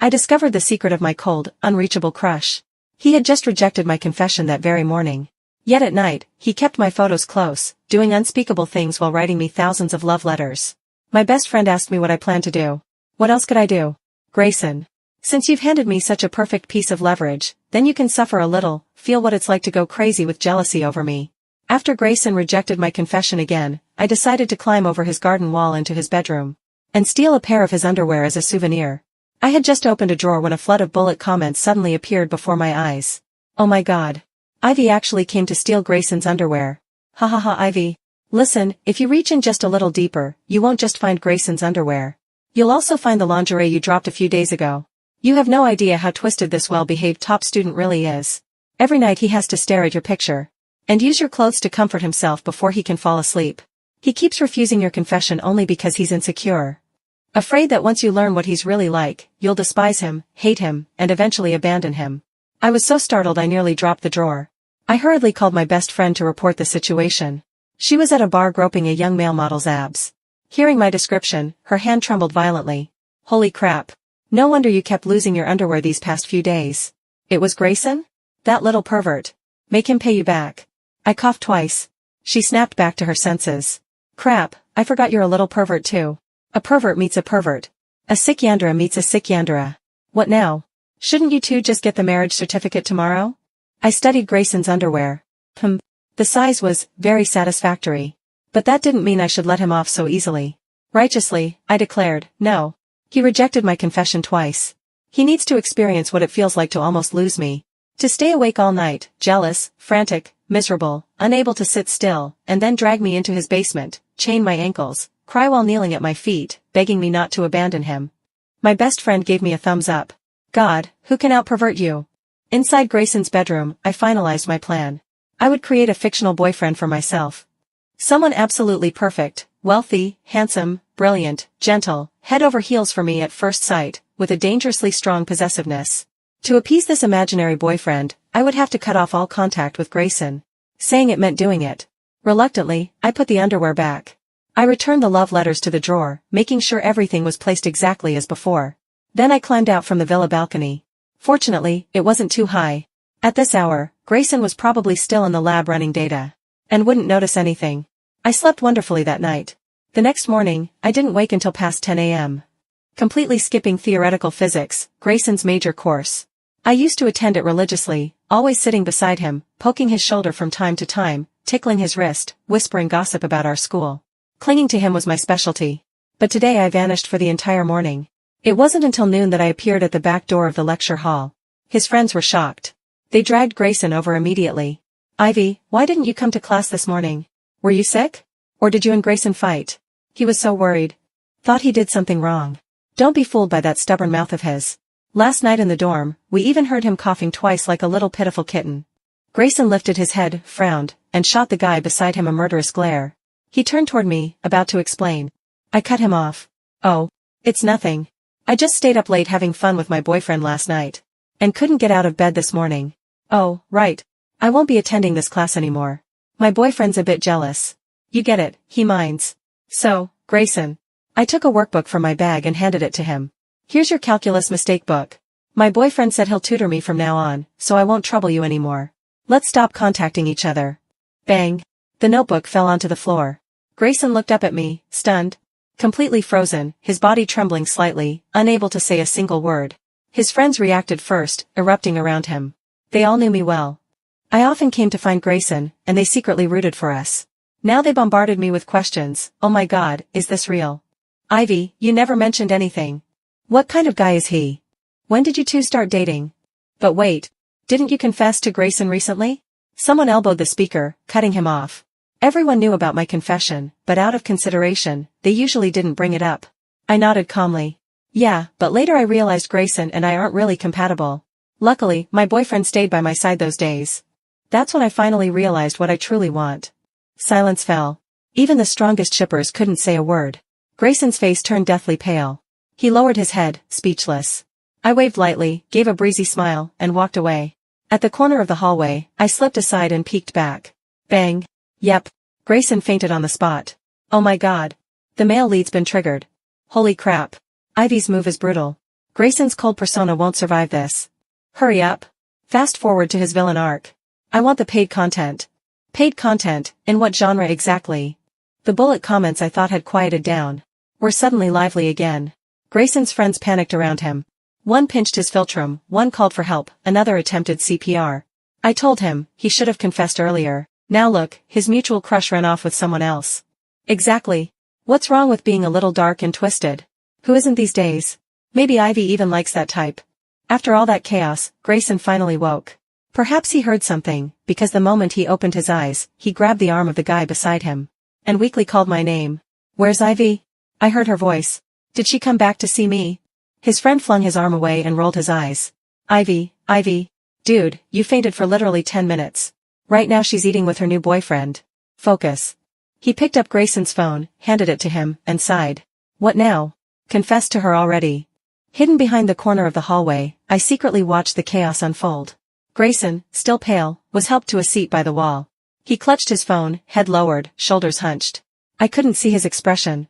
I discovered the secret of my cold, unreachable crush. He had just rejected my confession that very morning. Yet at night, he kept my photos close, doing unspeakable things while writing me thousands of love letters. My best friend asked me what I planned to do. What else could I do? Grayson. Since you've handed me such a perfect piece of leverage, then you can suffer a little, feel what it's like to go crazy with jealousy over me. After Grayson rejected my confession again, I decided to climb over his garden wall into his bedroom and steal a pair of his underwear as a souvenir. I had just opened a drawer when a flood of bullet comments suddenly appeared before my eyes. Oh my god. Ivy actually came to steal Grayson's underwear. Ha ha ha Ivy. Listen, if you reach in just a little deeper, you won't just find Grayson's underwear. You'll also find the lingerie you dropped a few days ago. You have no idea how twisted this well-behaved top student really is. Every night he has to stare at your picture and use your clothes to comfort himself before he can fall asleep. He keeps refusing your confession only because he's insecure. Afraid that once you learn what he's really like, you'll despise him, hate him, and eventually abandon him. I was so startled I nearly dropped the drawer. I hurriedly called my best friend to report the situation. She was at a bar groping a young male model's abs. Hearing my description, her hand trembled violently. Holy crap. No wonder you kept losing your underwear these past few days. It was Grayson? That little pervert. Make him pay you back. I coughed twice. She snapped back to her senses. Crap, I forgot you're a little pervert too. A pervert meets a pervert. A sick yandere meets a sick yandere. What now? Shouldn't you two just get the marriage certificate tomorrow? I studied Grayson's underwear. The size was very satisfactory. But that didn't mean I should let him off so easily. Righteously, I declared, no. He rejected my confession twice. He needs to experience what it feels like to almost lose me. To stay awake all night, jealous, frantic, miserable, unable to sit still, and then drag me into his basement, chain my ankles, cry while kneeling at my feet, begging me not to abandon him. My best friend gave me a thumbs up. God, who can out-pervert you? Inside Grayson's bedroom, I finalized my plan. I would create a fictional boyfriend for myself. Someone absolutely perfect, wealthy, handsome, brilliant, gentle, head over heels for me at first sight, with a dangerously strong possessiveness. To appease this imaginary boyfriend, I would have to cut off all contact with Grayson. Saying it meant doing it. Reluctantly, I put the underwear back. I returned the love letters to the drawer, making sure everything was placed exactly as before. Then I climbed out from the villa balcony. Fortunately, it wasn't too high. At this hour, Grayson was probably still in the lab running data and wouldn't notice anything. I slept wonderfully that night. The next morning, I didn't wake until past 10 a.m. Completely skipping theoretical physics, Grayson's major course. I used to attend it religiously, always sitting beside him, poking his shoulder from time to time, tickling his wrist, whispering gossip about our school. Clinging to him was my specialty. But today I vanished for the entire morning. It wasn't until noon that I appeared at the back door of the lecture hall. His friends were shocked. They dragged Grayson over immediately. Ivy, why didn't you come to class this morning? Were you sick? Or did you and Grayson fight? He was so worried. Thought he did something wrong. Don't be fooled by that stubborn mouth of his. Last night in the dorm, we even heard him coughing twice like a little pitiful kitten. Grayson lifted his head, frowned, and shot the guy beside him a murderous glare. He turned toward me, about to explain. I cut him off. Oh, it's nothing. I just stayed up late having fun with my boyfriend last night. And couldn't get out of bed this morning. Oh, right. I won't be attending this class anymore. My boyfriend's a bit jealous. You get it, he minds. So, Grayson. I took a workbook from my bag and handed it to him. Here's your calculus mistake book. My boyfriend said he'll tutor me from now on, so I won't trouble you anymore. Let's stop contacting each other. Bang. The notebook fell onto the floor. Grayson looked up at me, stunned. Completely frozen, his body trembling slightly, unable to say a single word. His friends reacted first, erupting around him. They all knew me well. I often came to find Grayson, and they secretly rooted for us. Now they bombarded me with questions. Oh my god, is this real? Ivy, you never mentioned anything. What kind of guy is he? When did you two start dating? But wait. Didn't you confess to Grayson recently? Someone elbowed the speaker, cutting him off. Everyone knew about my confession, but out of consideration, they usually didn't bring it up. I nodded calmly. Yeah, but later I realized Grayson and I aren't really compatible. Luckily, my boyfriend stayed by my side those days. That's when I finally realized what I truly want. Silence fell. Even the strongest shippers couldn't say a word. Grayson's face turned deathly pale. He lowered his head, speechless. I waved lightly, gave a breezy smile, and walked away. At the corner of the hallway, I slipped aside and peeked back. Bang. Yep. Grayson fainted on the spot. Oh my god. The male lead's been triggered. Holy crap. Ivy's move is brutal. Grayson's cold persona won't survive this. Hurry up. Fast forward to his villain arc. I want the paid content. Paid content, in what genre exactly? The bullet comments I thought had quieted down were suddenly lively again. Grayson's friends panicked around him. One pinched his philtrum, one called for help, another attempted CPR. I told him, he should have confessed earlier. Now look, his mutual crush ran off with someone else. Exactly. What's wrong with being a little dark and twisted? Who isn't these days? Maybe Ivy even likes that type. After all that chaos, Grayson finally woke. Perhaps he heard something, because the moment he opened his eyes, he grabbed the arm of the guy beside him and weakly called my name. Where's Ivy? I heard her voice. Did she come back to see me? His friend flung his arm away and rolled his eyes. Ivy. Dude, you fainted for literally 10 minutes. Right now she's eating with her new boyfriend. Focus. He picked up Grayson's phone, handed it to him, and sighed. What now? Confessed to her already. Hidden behind the corner of the hallway, I secretly watched the chaos unfold. Grayson, still pale, was helped to a seat by the wall. He clutched his phone, head lowered, shoulders hunched. I couldn't see his expression.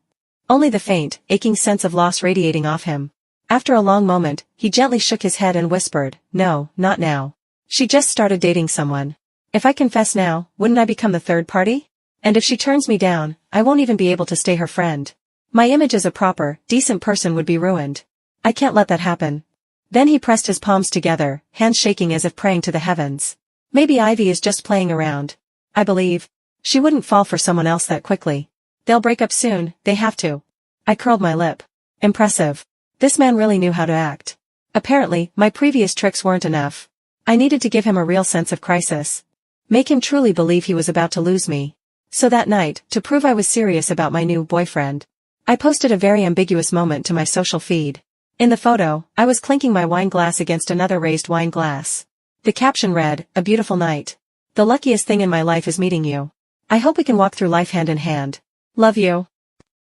Only the faint, aching sense of loss radiating off him. After a long moment, he gently shook his head and whispered, No, not now. She just started dating someone. If I confess now, wouldn't I become the third party? And if she turns me down, I won't even be able to stay her friend. My image as a proper, decent person would be ruined. I can't let that happen. Then he pressed his palms together, hands shaking as if praying to the heavens. Maybe Ivy is just playing around. I believe. She wouldn't fall for someone else that quickly. They'll break up soon, they have to. I curled my lip. Impressive. This man really knew how to act. Apparently, my previous tricks weren't enough. I needed to give him a real sense of crisis. Make him truly believe he was about to lose me. So that night, to prove I was serious about my new boyfriend, I posted a very ambiguous moment to my social feed. In the photo, I was clinking my wine glass against another raised wine glass. The caption read, A beautiful night. The luckiest thing in my life is meeting you. I hope we can walk through life hand in hand. Love you.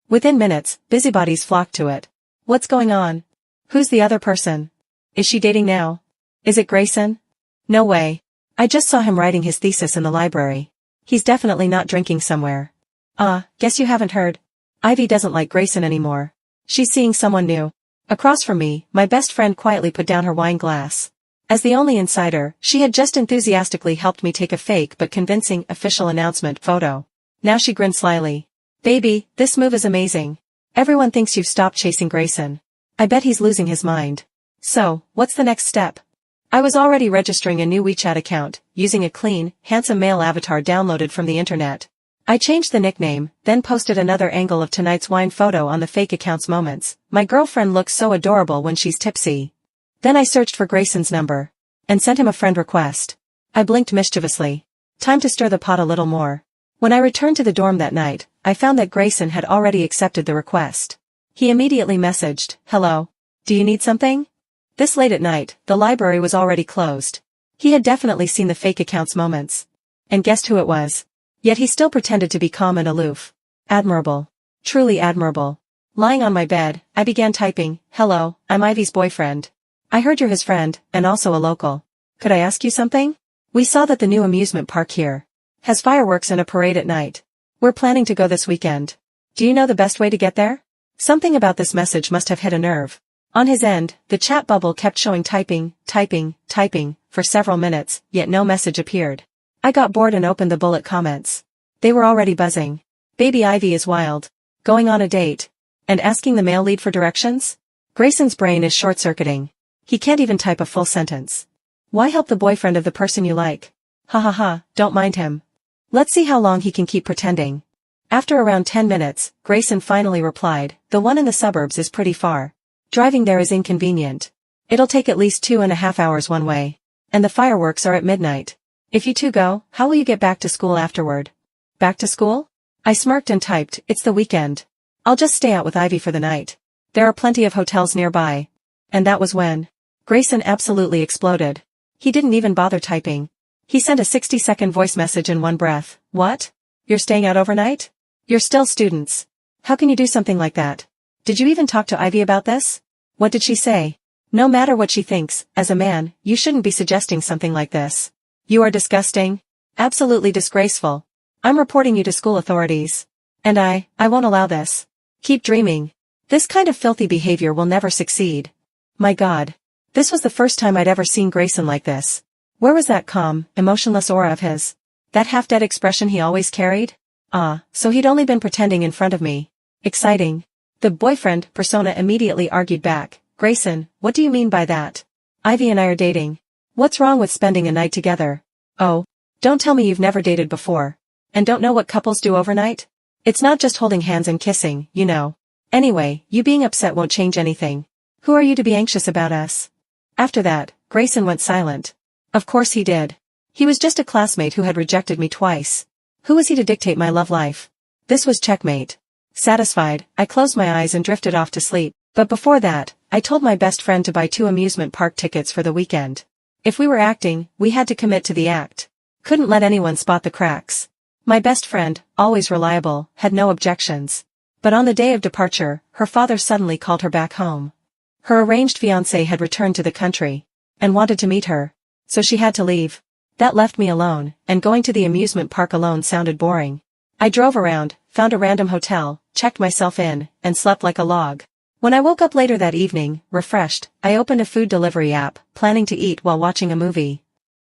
Within minutes, busybodies flocked to it. What's going on? Who's the other person? Is she dating now? Is it Grayson? No way. I just saw him writing his thesis in the library. He's definitely not drinking somewhere. Guess you haven't heard. Ivy doesn't like Grayson anymore. She's seeing someone new. Across from me, my best friend quietly put down her wine glass. As the only insider, she had just enthusiastically helped me take a fake but convincing official announcement photo. Now she grinned slyly. Baby, this move is amazing. Everyone thinks you've stopped chasing Grayson. I bet he's losing his mind. So, what's the next step? I was already registering a new WeChat account, using a clean, handsome male avatar downloaded from the internet. I changed the nickname, then posted another angle of tonight's wine photo on the fake account's moments. My girlfriend looks so adorable when she's tipsy. Then I searched for Grayson's number and sent him a friend request. I blinked mischievously. Time to stir the pot a little more. When I returned to the dorm that night, I found that Grayson had already accepted the request. He immediately messaged, Hello. Do you need something? This late at night, the library was already closed. He had definitely seen the fake account's moments. And guessed who it was. Yet he still pretended to be calm and aloof. Admirable. Truly admirable. Lying on my bed, I began typing, Hello, I'm Ivy's boyfriend. I heard you're his friend, and also a local. Could I ask you something? We saw that the new amusement park here has fireworks and a parade at night. We're planning to go this weekend. Do you know the best way to get there? Something about this message must have hit a nerve. On his end, the chat bubble kept showing typing, for several minutes, yet no message appeared. I got bored and opened the bullet comments. They were already buzzing. Baby Ivy is wild. Going on a date. And asking the male lead for directions? Grayson's brain is short-circuiting. He can't even type a full sentence. Why help the boyfriend of the person you like? Ha ha ha, don't mind him. Let's see how long he can keep pretending. After around 10 minutes, Grayson finally replied, The one in the suburbs is pretty far. Driving there is inconvenient. It'll take at least 2.5 hours one way. And the fireworks are at midnight. If you two go, how will you get back to school afterward? Back to school? I smirked and typed, It's the weekend. I'll just stay out with Ivy for the night. There are plenty of hotels nearby. And that was when Grayson absolutely exploded. He didn't even bother typing. He sent a 60-second voice message in one breath. What? You're staying out overnight? You're still students. How can you do something like that? Did you even talk to Ivy about this? What did she say? No matter what she thinks, as a man, you shouldn't be suggesting something like this. You are disgusting. Absolutely disgraceful. I'm reporting you to school authorities. And I won't allow this. Keep dreaming. This kind of filthy behavior will never succeed. My God. This was the first time I'd ever seen Grayson like this. Where was that calm, emotionless aura of his? That half-dead expression he always carried? Ah, so he'd only been pretending in front of me. Exciting. The boyfriend persona immediately argued back. Grayson, what do you mean by that? Ivy and I are dating. What's wrong with spending a night together? Oh, don't tell me you've never dated before. And don't know what couples do overnight? It's not just holding hands and kissing, you know. Anyway, you being upset won't change anything. Who are you to be anxious about us? After that, Grayson went silent. Of course he did. He was just a classmate who had rejected me twice. Who was he to dictate my love life? This was checkmate. Satisfied, I closed my eyes and drifted off to sleep. But before that, I told my best friend to buy 2 amusement park tickets for the weekend. If we were acting, we had to commit to the act. Couldn't let anyone spot the cracks. My best friend, always reliable, had no objections. But on the day of departure, her father suddenly called her back home. Her arranged fiancé had returned to the country and wanted to meet her, so she had to leave. That left me alone, and going to the amusement park alone sounded boring. I drove around, found a random hotel, checked myself in, and slept like a log. When I woke up later that evening, refreshed, I opened a food delivery app, planning to eat while watching a movie.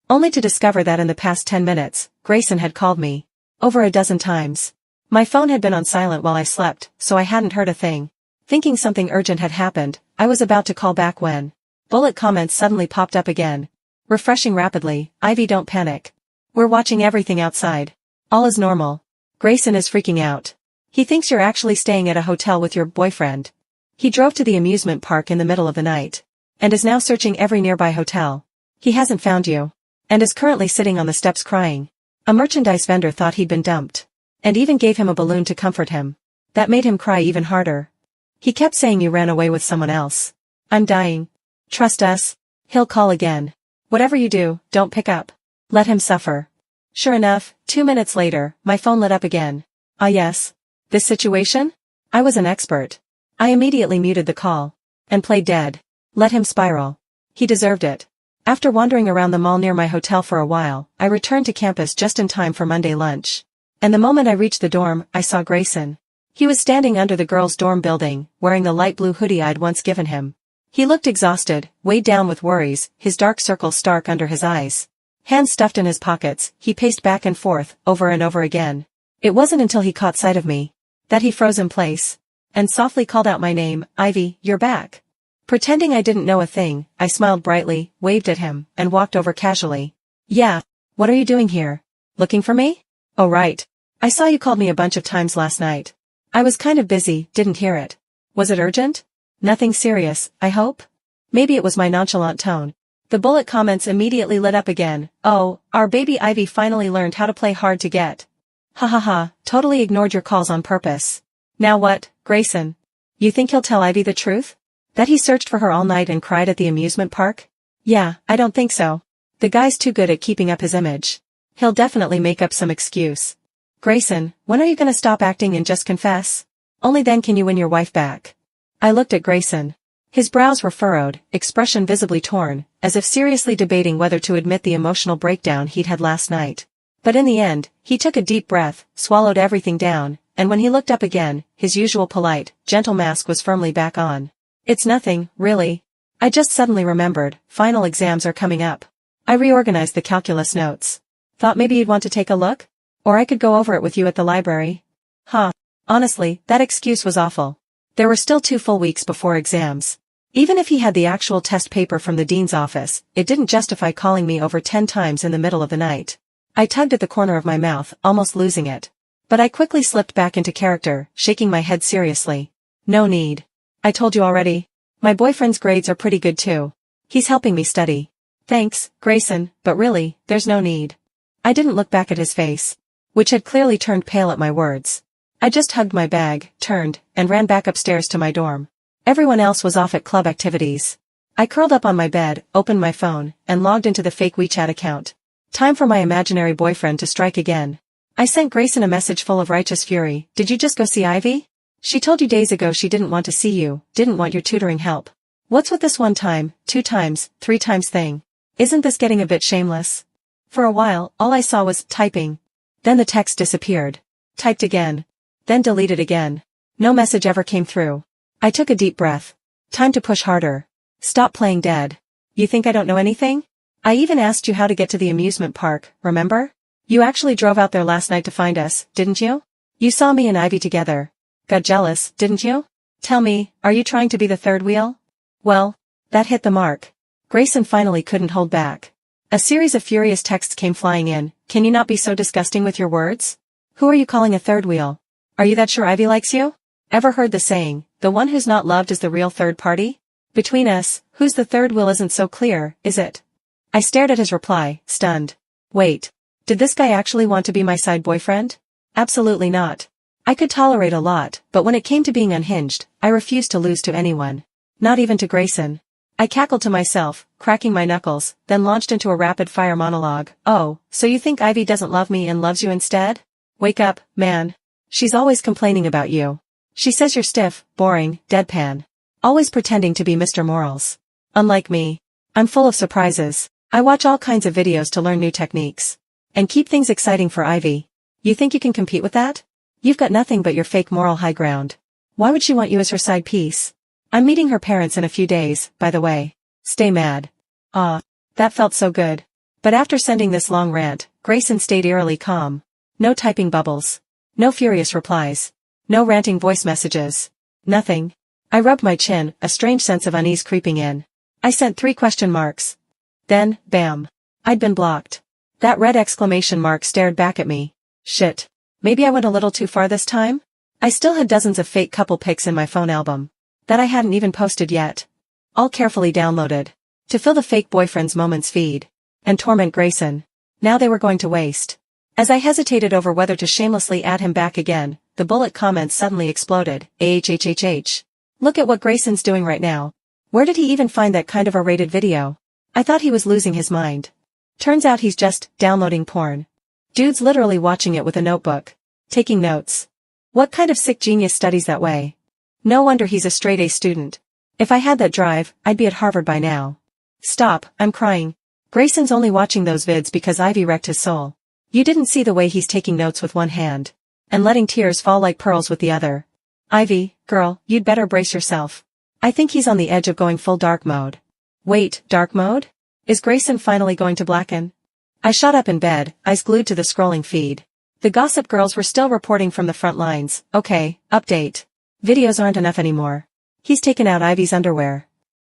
Only to discover that in the past 10 minutes, Grayson had called me. Over a dozen times. My phone had been on silent while I slept, so I hadn't heard a thing. Thinking something urgent had happened, I was about to call back when bullet comments suddenly popped up again. Refreshing rapidly. Ivy, don't panic. We're watching everything outside. All is normal. Grayson is freaking out. He thinks you're actually staying at a hotel with your boyfriend. He drove to the amusement park in the middle of the night. And is now searching every nearby hotel. He hasn't found you. And is currently sitting on the steps crying. A merchandise vendor thought he'd been dumped. And even gave him a balloon to comfort him. That made him cry even harder. He kept saying you ran away with someone else. I'm dying. Trust us. He'll call again. Whatever you do, don't pick up. Let him suffer. Sure enough, 2 minutes later, my phone lit up again. Ah yes. This situation? I was an expert. I immediately muted the call. And played dead. Let him spiral. He deserved it. After wandering around the mall near my hotel for a while, I returned to campus just in time for Monday lunch. And the moment I reached the dorm, I saw Grayson. He was standing under the girls' dorm building, wearing the light blue hoodie I'd once given him. He looked exhausted, weighed down with worries, his dark circles stark under his eyes. Hands stuffed in his pockets, he paced back and forth, over and over again. It wasn't until he caught sight of me that he froze in place and softly called out my name. Ivy, you're back. Pretending I didn't know a thing, I smiled brightly, waved at him, and walked over casually. Yeah. What are you doing here? Looking for me? Oh right. I saw you called me a bunch of times last night. I was kind of busy, didn't hear it. Was it urgent? Nothing serious, I hope? Maybe it was my nonchalant tone. The bullet comments immediately lit up again. Oh, our baby Ivy finally learned how to play hard to get. Ha ha ha, totally ignored your calls on purpose. Now what, Grayson? You think he'll tell Ivy the truth? That he searched for her all night and cried at the amusement park? Yeah, I don't think so. The guy's too good at keeping up his image. He'll definitely make up some excuse. Grayson, when are you gonna stop acting and just confess? Only then can you win your wife back. I looked at Grayson. His brows were furrowed, expression visibly torn, as if seriously debating whether to admit the emotional breakdown he'd had last night. But in the end, he took a deep breath, swallowed everything down, and when he looked up again, his usual polite, gentle mask was firmly back on. It's nothing, really. I just suddenly remembered, final exams are coming up. I reorganized the calculus notes. Thought maybe you'd want to take a look? Or I could go over it with you at the library. Huh. Honestly, that excuse was awful. There were still 2 full weeks before exams. Even if he had the actual test paper from the dean's office, it didn't justify calling me over 10 times in the middle of the night. I tugged at the corner of my mouth, almost losing it. But I quickly slipped back into character, shaking my head seriously. No need. I told you already. My boyfriend's grades are pretty good too. He's helping me study. Thanks, Grayson, but really, there's no need. I didn't look back at his face, which had clearly turned pale at my words. I just hugged my bag, turned, and ran back upstairs to my dorm. Everyone else was off at club activities. I curled up on my bed, opened my phone, and logged into the fake WeChat account. Time for my imaginary boyfriend to strike again. I sent Grayson a message full of righteous fury. Did you just go see Ivy? She told you days ago she didn't want to see you, didn't want your tutoring help. What's with this 1 time, 2 times, 3 times thing? Isn't this getting a bit shameless? For a while, all I saw was typing. Then the text disappeared. Typed again. Then deleted again. No message ever came through. I took a deep breath. Time to push harder. Stop playing dead. You think I don't know anything? I even asked you how to get to the amusement park, remember? You actually drove out there last night to find us, didn't you? You saw me and Ivy together. Got jealous, didn't you? Tell me, are you trying to be the third wheel? Well, that hit the mark. Grayson finally couldn't hold back. A series of furious texts came flying in. Can you not be so disgusting with your words? Who are you calling a third wheel? Are you that sure Ivy likes you? Ever heard the saying, the one who's not loved is the real third party? Between us, who's the third wheel isn't so clear, is it? I stared at his reply, stunned. Wait. Did this guy actually want to be my side boyfriend? Absolutely not. I could tolerate a lot, but when it came to being unhinged, I refused to lose to anyone. Not even to Grayson. I cackled to myself, cracking my knuckles, then launched into a rapid-fire monologue. Oh, so you think Ivy doesn't love me and loves you instead? Wake up, man. She's always complaining about you. She says you're stiff, boring, deadpan. Always pretending to be Mr. Morals. Unlike me. I'm full of surprises. I watch all kinds of videos to learn new techniques. And keep things exciting for Ivy. You think you can compete with that? You've got nothing but your fake moral high ground. Why would she want you as her side piece? I'm meeting her parents in a few days, by the way. Stay mad. Ah, that felt so good. But after sending this long rant, Grayson stayed eerily calm. No typing bubbles. No furious replies. No ranting voice messages. Nothing. I rubbed my chin, a strange sense of unease creeping in. I sent 3 question marks. Then, bam. I'd been blocked. That red exclamation mark stared back at me. Shit. Maybe I went a little too far this time? I still had dozens of fake couple pics in my phone album. That I hadn't even posted yet. All carefully downloaded. To fill the fake boyfriend's moments feed. And torment Grayson. Now they were going to waste. As I hesitated over whether to shamelessly add him back again, the bullet comments suddenly exploded. AHHHH. Look at what Grayson's doing right now. Where did he even find that kind of R-rated video? I thought he was losing his mind. Turns out he's just downloading porn. Dude's literally watching it with a notebook. Taking notes. What kind of sick genius studies that way? No wonder he's a straight-A student. If I had that drive, I'd be at Harvard by now. Stop, I'm crying. Grayson's only watching those vids because Ivy wrecked his soul. You didn't see the way he's taking notes with one hand. And letting tears fall like pearls with the other. Ivy, girl, you'd better brace yourself. I think he's on the edge of going full dark mode. Wait, dark mode? Is Grayson finally going to blacken? I shot up in bed, eyes glued to the scrolling feed. The Gossip Girls were still reporting from the front lines. Okay, update. Videos aren't enough anymore. He's taken out Ivy's underwear.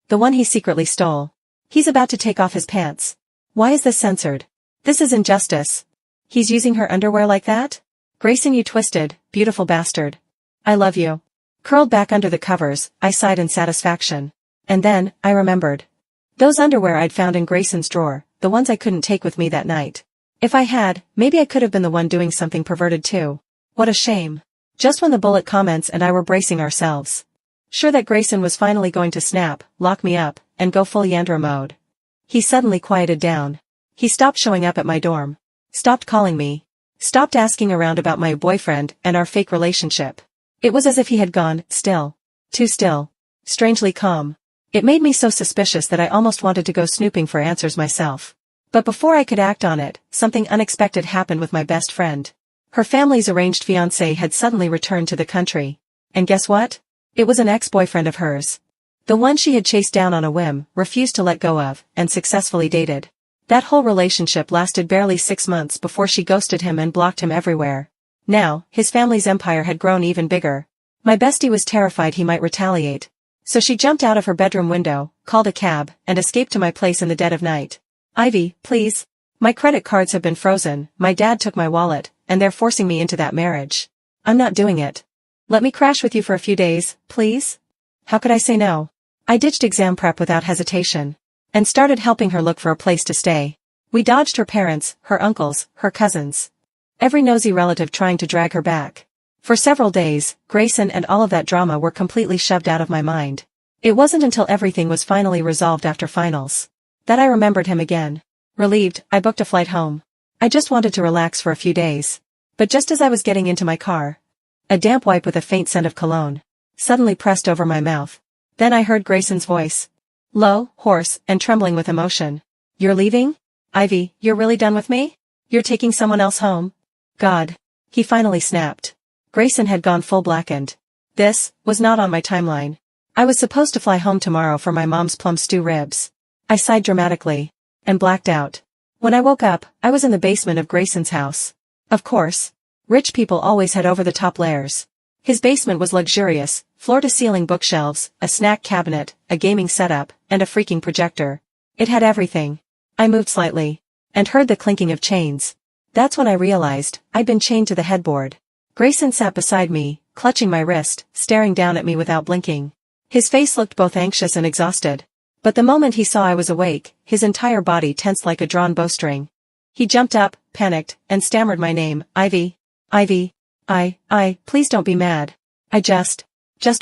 The one he secretly stole. He's about to take off his pants. Why is this censored? This is injustice. He's using her underwear like that? Grayson, you twisted, beautiful bastard. I love you. Curled back under the covers, I sighed in satisfaction. And then, I remembered. Those underwear I'd found in Grayson's drawer, the ones I couldn't take with me that night. If I had, maybe I could have been the one doing something perverted too. What a shame. Just when the bullet comments and I were bracing ourselves. Sure that Grayson was finally going to snap, lock me up, and go full Yandra mode. He suddenly quieted down. He stopped showing up at my dorm. Stopped calling me. Stopped asking around about my boyfriend and our fake relationship. It was as if he had gone, still. Too still. Strangely calm. It made me so suspicious that I almost wanted to go snooping for answers myself. But before I could act on it, something unexpected happened with my best friend. Her family's arranged fiancé had suddenly returned to the country. And guess what? It was an ex-boyfriend of hers. The one she had chased down on a whim, refused to let go of, and successfully dated. That whole relationship lasted barely 6 months before she ghosted him and blocked him everywhere. Now, his family's empire had grown even bigger. My bestie was terrified he might retaliate. So she jumped out of her bedroom window, called a cab, and escaped to my place in the dead of night. Ivy, please. My credit cards have been frozen, my dad took my wallet, and they're forcing me into that marriage. I'm not doing it. Let me crash with you for a few days, please? How could I say no? I ditched exam prep without hesitation. And started helping her look for a place to stay. We dodged her parents, her uncles, her cousins. Every nosy relative trying to drag her back. For several days, Grayson and all of that drama were completely shoved out of my mind. It wasn't until everything was finally resolved after finals that I remembered him again. Relieved, I booked a flight home. I just wanted to relax for a few days. But just as I was getting into my car, a damp wipe with a faint scent of cologne suddenly pressed over my mouth. Then I heard Grayson's voice. Low, hoarse, and trembling with emotion. You're leaving? Ivy, you're really done with me? You're taking someone else home? God. He finally snapped. Grayson had gone full blackened. This was not on my timeline. I was supposed to fly home tomorrow for my mom's plum stew ribs. I sighed dramatically. And blacked out. When I woke up, I was in the basement of Grayson's house. Of course. Rich people always had over-the-top layers. His basement was luxurious, floor-to-ceiling bookshelves, a snack cabinet, a gaming setup, and a freaking projector. It had everything. I moved slightly. And heard the clinking of chains. That's when I realized I'd been chained to the headboard. Grayson sat beside me, clutching my wrist, staring down at me without blinking. His face looked both anxious and exhausted. But the moment he saw I was awake, his entire body tensed like a drawn bowstring. He jumped up, panicked, and stammered my name, Ivy. Ivy. Please don't be mad. Just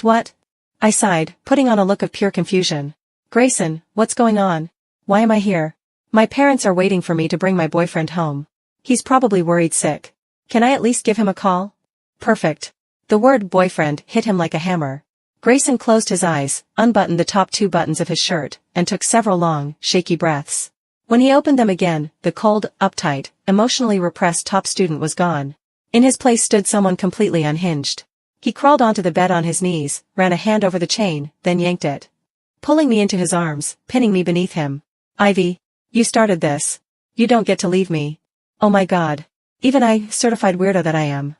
what? I sighed, putting on a look of pure confusion. Grayson, what's going on? Why am I here? My parents are waiting for me to bring my boyfriend home. He's probably worried sick. Can I at least give him a call? Perfect. The word boyfriend hit him like a hammer. Grayson closed his eyes, unbuttoned the top 2 buttons of his shirt, and took several long, shaky breaths. When he opened them again, the cold, uptight, emotionally repressed top student was gone. In his place stood someone completely unhinged. He crawled onto the bed on his knees, ran a hand over the chain, then yanked it. Pulling me into his arms, pinning me beneath him. Ivy. You started this. You don't get to leave me. Oh my God. Even I, certified weirdo that I am,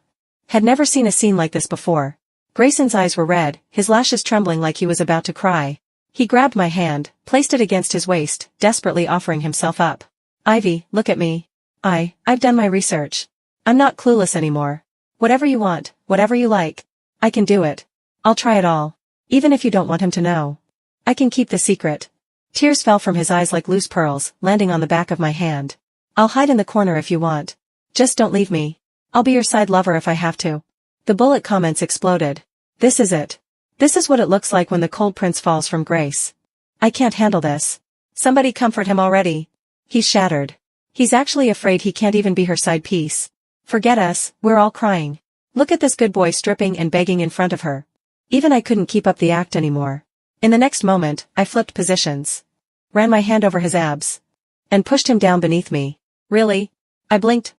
had never seen a scene like this before. Grayson's eyes were red, his lashes trembling like he was about to cry. He grabbed my hand, placed it against his waist, desperately offering himself up. Ivy, look at me. I've done my research. I'm not clueless anymore. Whatever you want, whatever you like. I can do it. I'll try it all. Even if you don't want him to know. I can keep the secret. Tears fell from his eyes like loose pearls, landing on the back of my hand. I'll hide in the corner if you want. Just don't leave me. I'll be your side lover if I have to. The bullet comments exploded. This is it. This is what it looks like when the cold prince falls from grace. I can't handle this. Somebody comfort him already. He's shattered. He's actually afraid he can't even be her side piece. Forget us, we're all crying. Look at this good boy stripping and begging in front of her. Even I couldn't keep up the act anymore. In the next moment, I flipped positions. Ran my hand over his abs. And pushed him down beneath me. Really? I blinked,